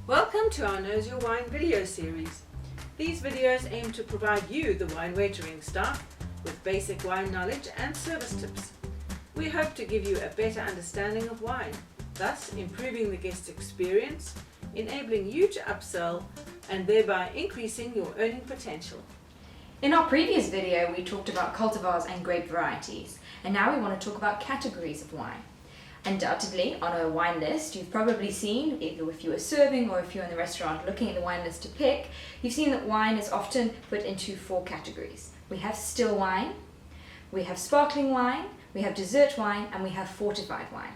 Welcome to our Knows Your Wine video series. These videos aim to provide you, the wine waitering staff, with basic wine knowledge and service tips. We hope to give you a better understanding of wine, thus improving the guest's experience, enabling you to upsell, and thereby increasing your earning potential. In our previous video, we talked about cultivars and grape varieties, and now we want to talk about categories of wine. Undoubtedly, on a wine list, you've probably seen, either if you were serving or if you're in the restaurant looking at the wine list to pick, you've seen that wine is often put into 4 categories. We have still wine, we have sparkling wine, we have dessert wine, and we have fortified wine.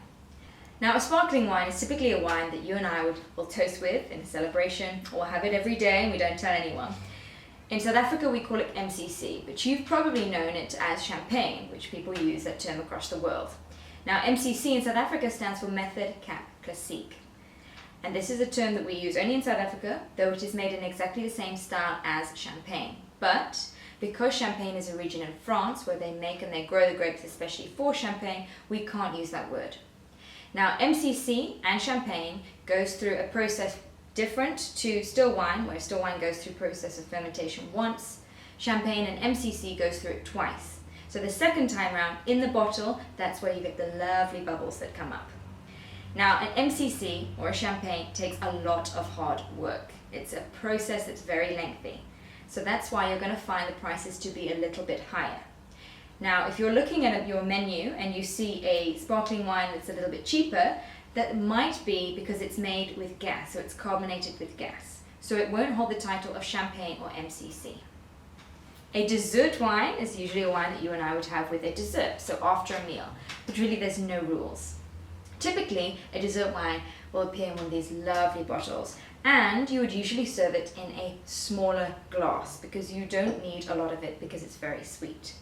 Now, a sparkling wine is typically a wine that you and I will toast with in a celebration, or have it every day and we don't tell anyone. In South Africa, we call it MCC, but you've probably known it as champagne, which people use that term across the world. Now, MCC in South Africa stands for Method Cap Classique. And this is a term that we use only in South Africa, though it is made in exactly the same style as champagne. But because champagne is a region in France where they make and they grow the grapes especially for champagne, we can't use that word. Now, MCC and champagne goes through a process different to still wine, where still wine goes through process of fermentation once. Champagne and MCC goes through it twice. So the second time round in the bottle, that's where you get the lovely bubbles that come up. Now, an MCC or a champagne takes a lot of hard work. It's a process that's very lengthy. So that's why you're going to find the prices to be a little bit higher. Now, if you're looking at your menu and you see a sparkling wine that's a little bit cheaper, that might be because it's made with gas, so it's carbonated with gas. So it won't hold the title of champagne or MCC. A dessert wine is usually a wine that you and I would have with a dessert, so after a meal, but really there's no rules. Typically, a dessert wine will appear in one of these lovely bottles, and you would usually serve it in a smaller glass because you don't need a lot of it because it's very sweet.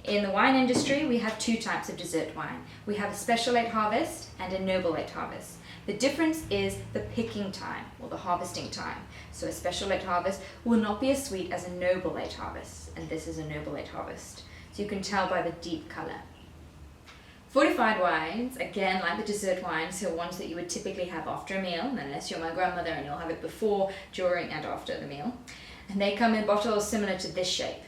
In the wine industry, we have 2 types of dessert wine. We have a special late harvest and a noble late harvest. The difference is the picking time, or the harvesting time. So a special late harvest will not be as sweet as a noble late harvest, and this is a noble late harvest. So you can tell by the deep colour. Fortified wines, again like the dessert wines, are ones that you would typically have after a meal, unless you're my grandmother and you'll have it before, during and after the meal. And they come in bottles similar to this shape.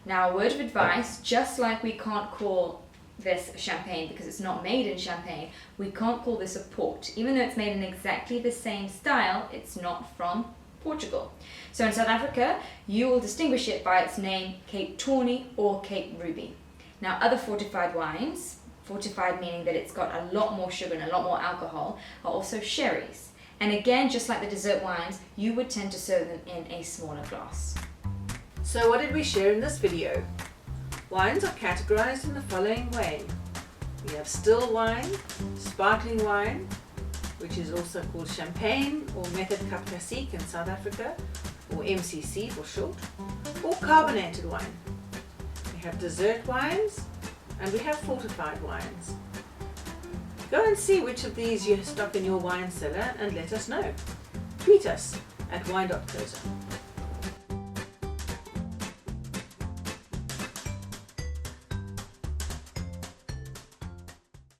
Now, a word of advice, just like we can't call this champagne because it's not made in Champagne, we can't call this a port. Even though it's made in exactly the same style, it's not from Portugal. So in South Africa, you will distinguish it by its name, Cape Tawny or Cape Ruby. Now, other fortified wines, fortified meaning that it's got a lot more sugar and a lot more alcohol, are also sherries. And again, just like the dessert wines, you would tend to serve them in a smaller glass. So what did we share in this video? Wines are categorized in the following way. We have still wine, sparkling wine, which is also called champagne or Method Cap Classique in South Africa, or MCC for short, or carbonated wine. We have dessert wines, and we have fortified wines. Go and see which of these you stock in your wine cellar and let us know. Tweet us at wine.co.za.